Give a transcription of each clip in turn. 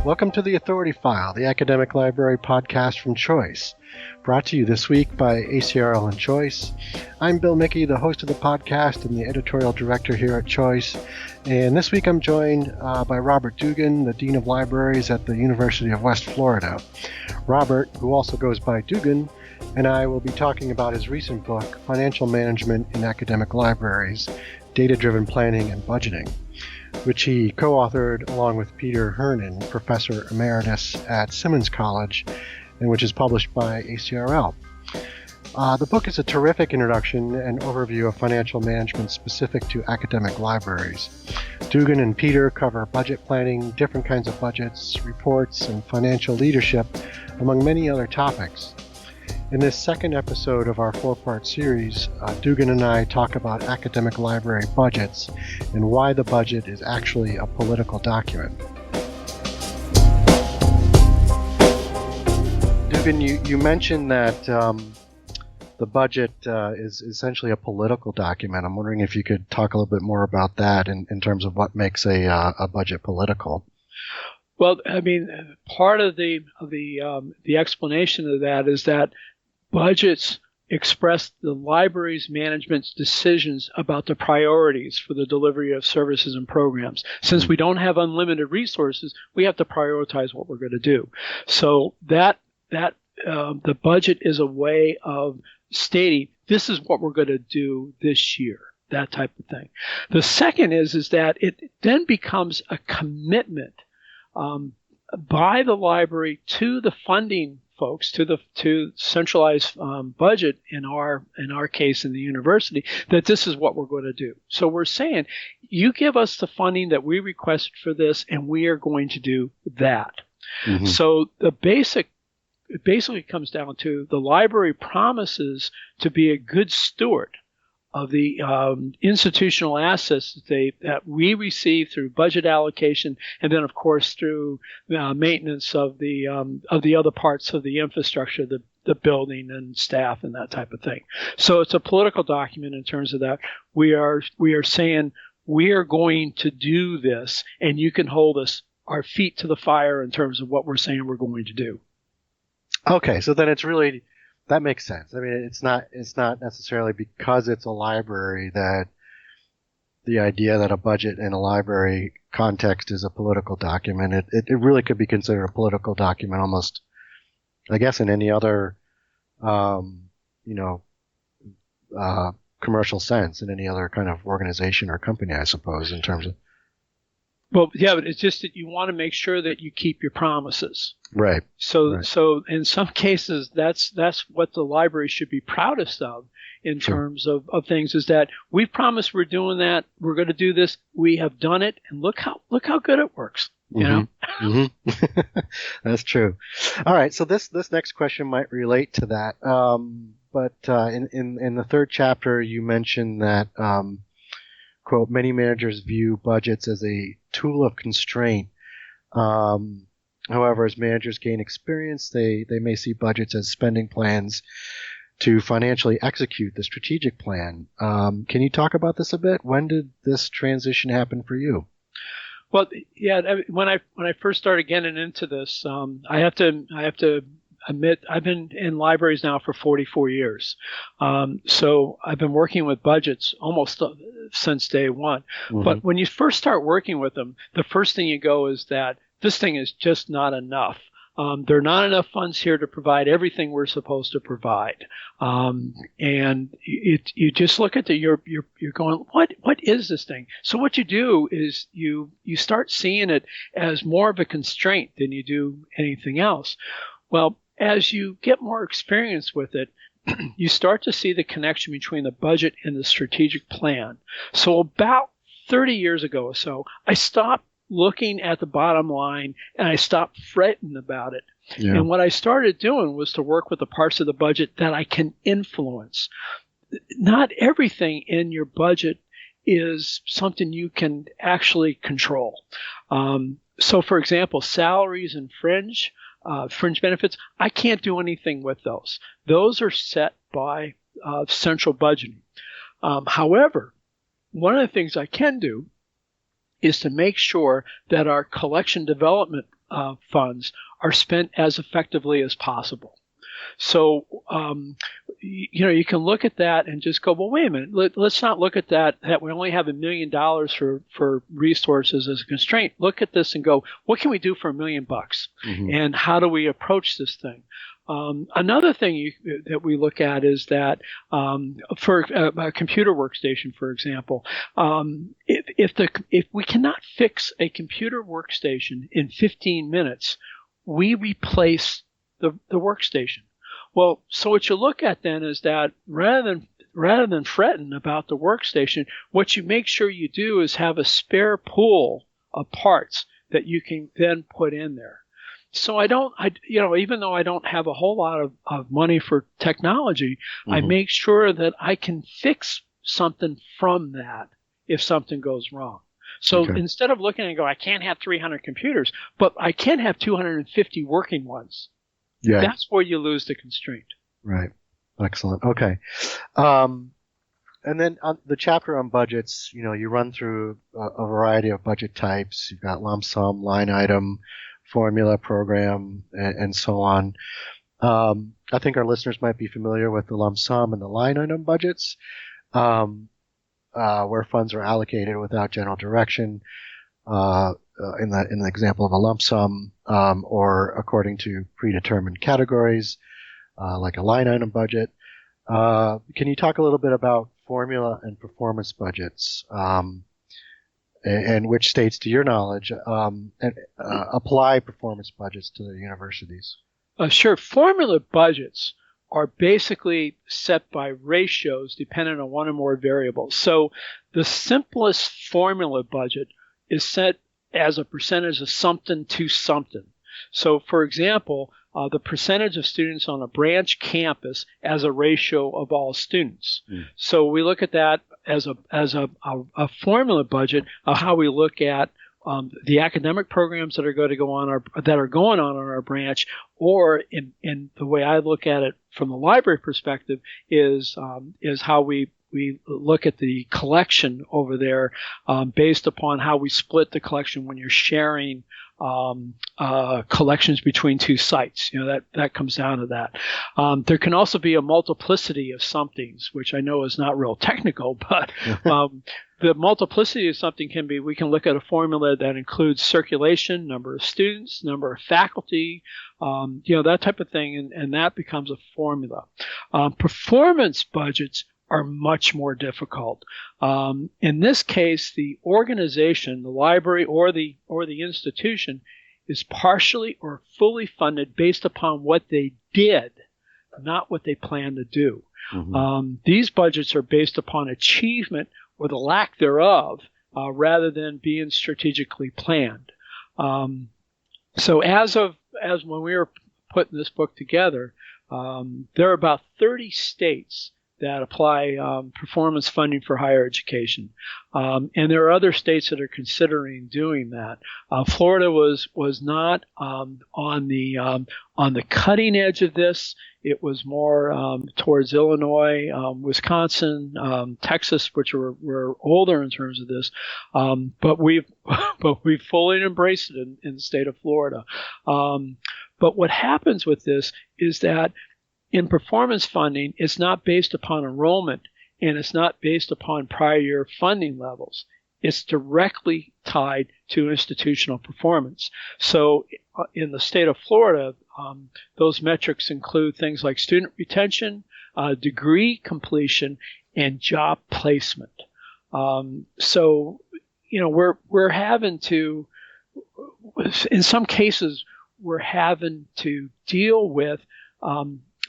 Welcome to the Authority File, the academic library podcast from Choice. Brought to you this week by ACRL and Choice. I'm Bill Mickey, the host of the podcast and the editorial director here at Choice. And this week I'm joined by Robert Dugan, the Dean of Libraries at the University of West Florida. Robert, who also goes by Dugan, and I will be talking about his recent book, Financial Management in Academic Libraries, Data-Driven Planning and Budgeting, which he co-authored along with Peter Hernan, Professor Emeritus at Simmons College, and which is published by ACRL. The book is a terrific introduction and overview of financial management specific to academic libraries. Dugan and Peter cover budget planning, different kinds of budgets, reports, and financial leadership, among many other topics. In this second episode of our four-part series, Dugan and I talk about academic library budgets and why the budget is actually a political document. Dugan, you mentioned that the budget is essentially a political document. I'm wondering if you could talk a little bit more about that in terms of what makes a budget political. Well, I mean, part of the explanation of that is that budgets express the library's management's decisions about the priorities for the delivery of services and programs. Since we don't have unlimited resources, we have to prioritize what we're going to do. So the budget is a way of stating this is what we're going to do this year, that type of thing. The second is that it then becomes a commitment by the library to the funding folks, to centralized budget in our case in the university, that this is what we're going to do. So we're saying, you give us the funding that we requested for this, and we are going to do that. Mm-hmm. So it basically comes down to the library promises to be a good steward of the institutional assets that we receive through budget allocation, and then of course through maintenance of the other parts of the infrastructure, the building and staff and that type of thing. So it's a political document in terms of that. We are saying we are going to do this, and you can hold our feet to the fire in terms of what we're saying we're going to do. Okay, so then it's really. That makes sense. I mean, it's not necessarily because it's a library that the idea that a budget in a library context is a political document. It really could be considered a political document almost, I guess, in any other, commercial sense, in any other kind of organization or company, I suppose, in terms of. Well, yeah, but it's just that you want to make sure that you keep your promises. Right. So in some cases, that's what the library should be proudest of in terms of things, is that we've promised we're doing that. We're going to do this. We have done it, and look how good it works. You know. Mm-hmm. That's true. All right. So this next question might relate to that. But in the third chapter, you mentioned that. Quote, many managers view budgets as a tool of constraint. However, as managers gain experience, they may see budgets as spending plans to financially execute the strategic plan. Can you talk about this a bit? When did this transition happen for you? Well, yeah, when I first started getting into this, I have to admit I've been in libraries now for 44 years. So I've been working with budgets almost since day one. Mm-hmm. But when you first start working with them, the first thing you go is that this thing is just not enough. There are not enough funds here to provide everything we're supposed to provide. And you just look at you're going, what is this thing? So what you do is you start seeing it as more of a constraint than you do anything else. Well, as you get more experience with it, you start to see the connection between the budget and the strategic plan. So about 30 years ago or so, I stopped looking at the bottom line and I stopped fretting about it. Yeah. And what I started doing was to work with the parts of the budget that I can influence. Not everything in your budget is something you can actually control. So, for example, salaries and fringe benefits, I can't do anything with those. Those are set by central budgeting. However, one of the things I can do is to make sure that our collection development funds are spent as effectively as possible. So, you can look at that and just go, well, wait a minute, let's not look at that we only have $1 million for resources as a constraint. Look at this and go, what can we do for $1 million? Mm-hmm. And how do we approach this thing? Another thing that we look at is that for a computer workstation, for example, if we cannot fix a computer workstation in 15 minutes, we replace the workstation. Well, so what you look at then is that rather than fretting about the workstation, what you make sure you do is have a spare pool of parts that you can then put in there. So even though I don't have a whole lot of money for technology, mm-hmm. I make sure that I can fix something from that if something goes wrong. So instead of looking and go, I can't have 300 computers, but I can have 250 working ones. Yeah. That's where you lose the constraint. Right. Excellent. Okay. And then on the chapter on budgets, you run through a variety of budget types. You've got lump sum, line item, formula, program, and so on. I think our listeners might be familiar with the lump sum and the line item budgets, where funds are allocated without general direction, in the example of a lump sum, or according to predetermined categories, like a line item budget. Can you talk a little bit about formula and performance budgets, and which states, to your knowledge, apply performance budgets to the universities? Sure. Formula budgets are basically set by ratios dependent on one or more variables. So the simplest formula budget is set as a percentage of something to something. So, for example, the percentage of students on a branch campus as a ratio of all students. Mm. So we look at that as a formula budget of how we look at the academic programs that are going on our branch, or in the way I look at it from the library perspective is how we look at the collection over there, based upon how we split the collection when you're sharing collections between two sites. That comes down to that. There can also be a multiplicity of somethings, which I know is not real technical, but the multiplicity of something can be, we can look at a formula that includes circulation, number of students, number of faculty, that type of thing, and that becomes a formula. Performance budgets are much more difficult. In this case, the organization, the library or the institution, is partially or fully funded based upon what they did, not what they plan to do. Mm-hmm. These budgets are based upon achievement or the lack thereof, rather than being strategically planned. So as when we were putting this book together, there are about 30 states that apply performance funding for higher education, and there are other states that are considering doing that. Florida was not on the cutting edge of this. It was more towards Illinois, Wisconsin, Texas, which were older in terms of this, but we've fully embraced it in the state of Florida. But what happens with this is that in performance funding, it's not based upon enrollment, and it's not based upon prior year funding levels. It's directly tied to institutional performance. So in the state of Florida, those metrics include things like student retention, degree completion, and job placement. So, we're having to, in some cases, we're having to deal with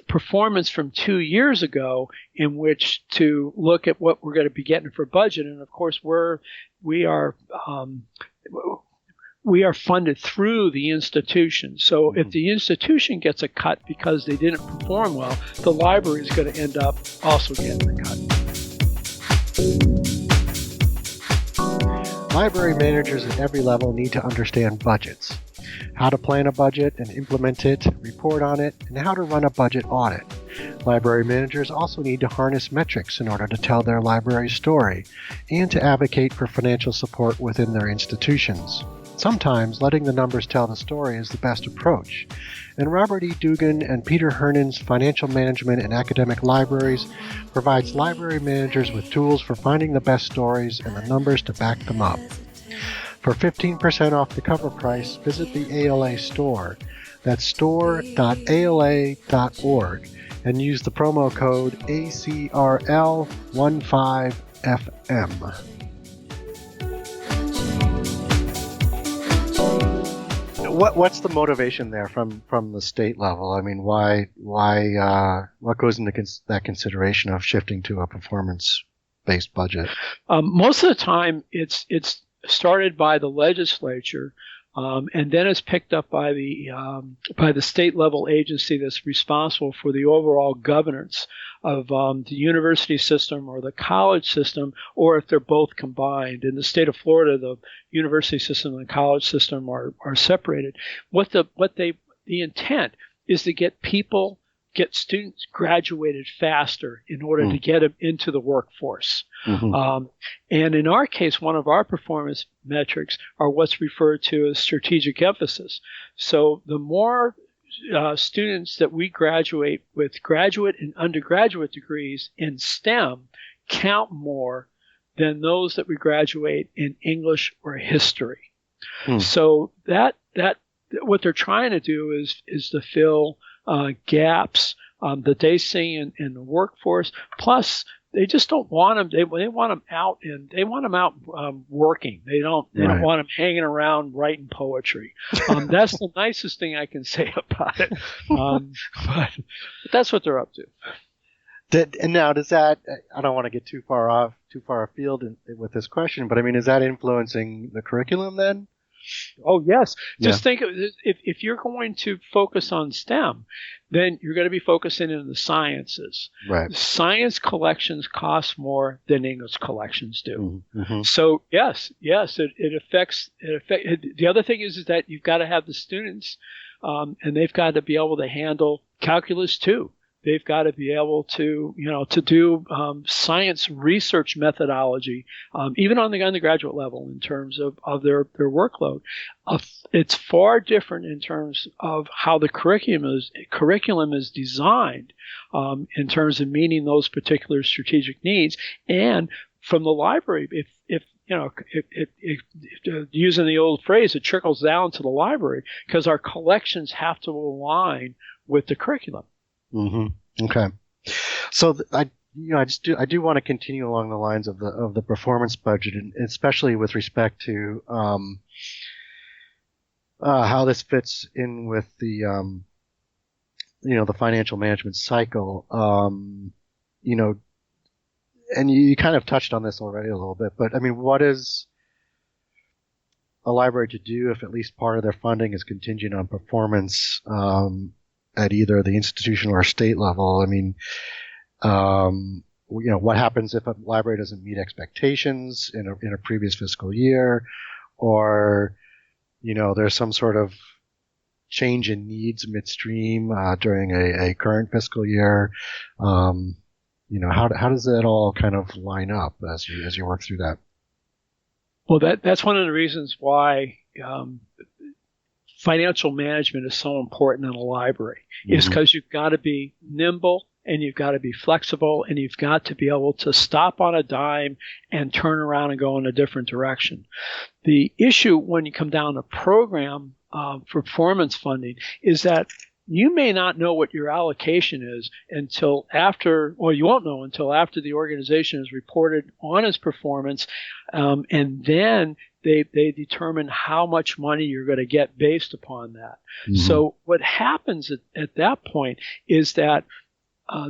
performance from 2 years ago in which to look at what we're going to be getting for budget. And of course, we are funded through the institution. So if the institution gets a cut because they didn't perform well, the library is going to end up also getting the cut. Library managers at every level need to understand budgets, how to plan a budget and implement it, report on it, and how to run a budget audit. Library managers also need to harness metrics in order to tell their library story and to advocate for financial support within their institutions. Sometimes letting the numbers tell the story is the best approach, and Robert E. Dugan and Peter Hernan's Financial Management in Academic Libraries provides library managers with tools for finding the best stories and the numbers to back them up. For 15% off the cover price, visit the ALA store. That's store.ala.org and use the promo code ACRL15FM. What's the motivation there from the state level? I mean, why what goes into that consideration of shifting to a performance-based budget? Most of the time, it's started by the legislature, and then it's picked up by the state level agency that's responsible for the overall governance of the university system or the college system, or if they're both combined. In the state of Florida, the university system and the college system are separated. The intent is to get students graduated faster in order to get them into the workforce. Mm-hmm. And in our case, one of our performance metrics are what's referred to as strategic emphasis. So the more students that we graduate with graduate and undergraduate degrees in STEM count more than those that we graduate in English or history. So that what they're trying to do is to fill gaps that they see in the workforce. Plus, they just don't want them. They want them out working. They don't want them hanging around writing poetry. That's the nicest thing I can say about it. But that's what they're up to. And now, does that? I don't want to get too far afield with this question, but I mean, is that influencing the curriculum then? Oh, yes. Just think of it, if you're going to focus on STEM, then you're going to be focusing in the sciences. Right. Science collections cost more than English collections do. Mm-hmm. So, yes, it affects. The other thing is that you've got to have the students, and they've got to be able to handle calculus too. They've got to be able to do science research methodology, even on the undergraduate level in terms of their workload. It's far different in terms of how the curriculum is designed in terms of meeting those particular strategic needs. And from the library, if using the old phrase, it trickles down to the library because our collections have to align with the curriculum. Mm-hmm. Okay. So I do want to continue along the lines of the performance budget, and especially with respect to how this fits in with the the financial management cycle. And you kind of touched on this already a little bit, but I mean, what is a library to do if at least part of their funding is contingent on performance? At either the institutional or state level? I mean, what happens if a library doesn't meet expectations in a previous fiscal year, or there's some sort of change in needs midstream during a current fiscal year? How does that all kind of line up as you work through that? Well, that's one of the reasons why financial management is so important in a library, is because you've got to be nimble and you've got to be flexible and you've got to be able to stop on a dime and turn around and go in a different direction. The issue when you come down to program performance funding is that you may not know what your allocation is until after, or you won't know until after the organization has reported on its performance, and then they determine how much money you're going to get based upon that. Mm-hmm. So what happens at that point is that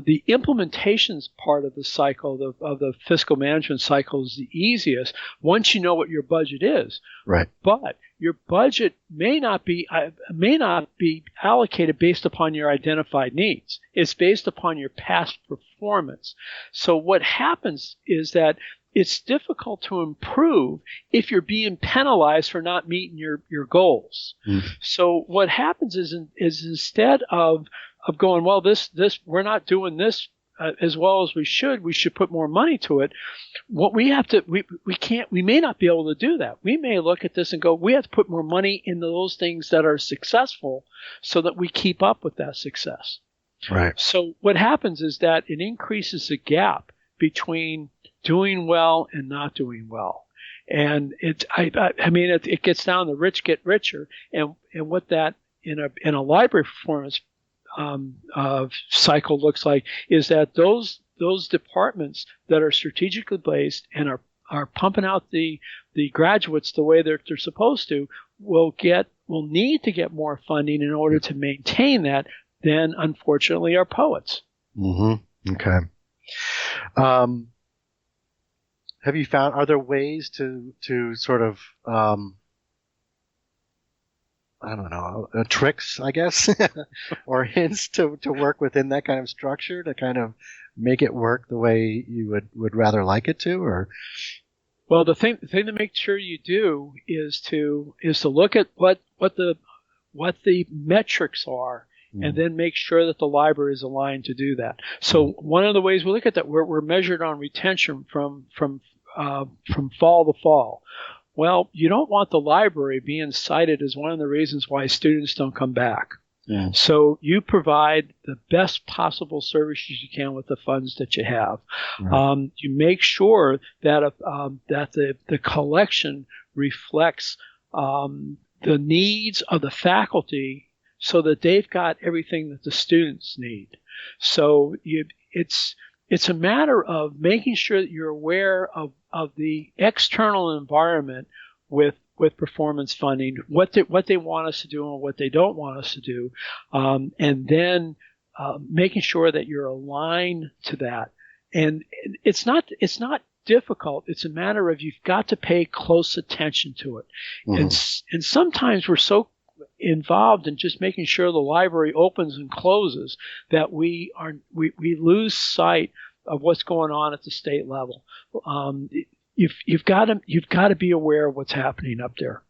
the implementations part of the cycle, of the fiscal management cycle, is the easiest once you know what your budget is. Right. But your budget may not be allocated based upon your identified needs. It's based upon your past performance. So what happens is that it's difficult to improve if you're being penalized for not meeting your goals. Mm. So what happens is instead of going, well, this we're not doing this as well as we should put more money to it. What we have to, we may not be able to do that. We may look at this and go, we have to put more money into those things that are successful so that we keep up with that success. Right. So what happens is that it increases the gap between doing well and not doing well. And it gets down, the rich get richer. And what that in a library performance cycle looks like is that those departments that are strategically based and are pumping out the graduates the way they're supposed to will need to get more funding in order to maintain that than, unfortunately, our poets. Mm-hmm. Okay. Have you found, are there ways to sort of, I don't know, tricks, I guess, or hints to work within that kind of structure to kind of make it work the way you would rather like it to, or? Well, the thing to make sure you do is to look at what the metrics are, and then make sure that the library is aligned to do that. So one of the ways we look at that, we're measured on retention from fall to fall. Well, you don't want the library being cited as one of the reasons why students don't come back. Yeah. So you provide the best possible services you can with the funds that you have. Right. You make sure that the collection reflects the needs of the faculty, so that they've got everything that the students need. So it's a matter of making sure that you're aware of the external environment with performance funding, what they want us to do and what they don't want us to do, and then making sure that you're aligned to that. And it's not difficult. It's a matter of you've got to pay close attention to it. Mm-hmm. And sometimes we're so involved in just making sure the library opens and closes that we lose sight of what's going on at the state level. You've got to be aware of what's happening up there.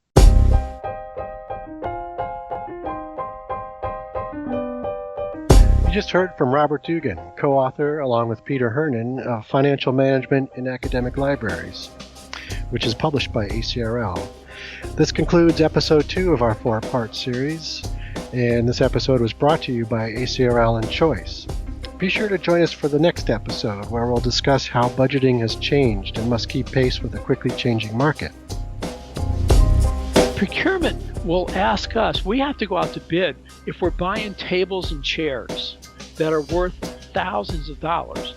You just heard from Robert Dugan, co-author along with Peter Hernan of Financial Management in Academic Libraries, which is published by ACRL. This concludes episode 2 of our 4-part series, and this episode was brought to you by ACRL and Choice. Be sure to join us for the next episode, where we'll discuss how budgeting has changed and must keep pace with a quickly changing market. Procurement will ask us, we have to go out to bid if we're buying tables and chairs that are worth thousands of dollars.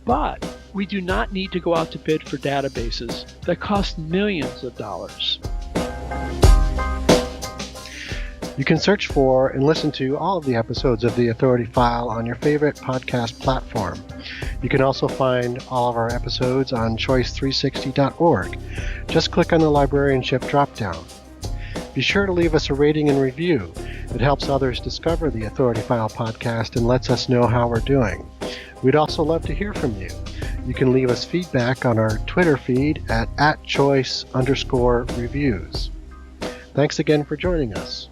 But we do not need to go out to bid for databases that cost millions of dollars. You can search for and listen to all of the episodes of The Authority File on your favorite podcast platform. You can also find all of our episodes on choice360.org. Just click on the librarianship dropdown. Be sure to leave us a rating and review. It helps others discover the Authority File podcast and lets us know how we're doing. We'd also love to hear from you. You can leave us feedback on our Twitter feed at @choice_reviews. Thanks again for joining us.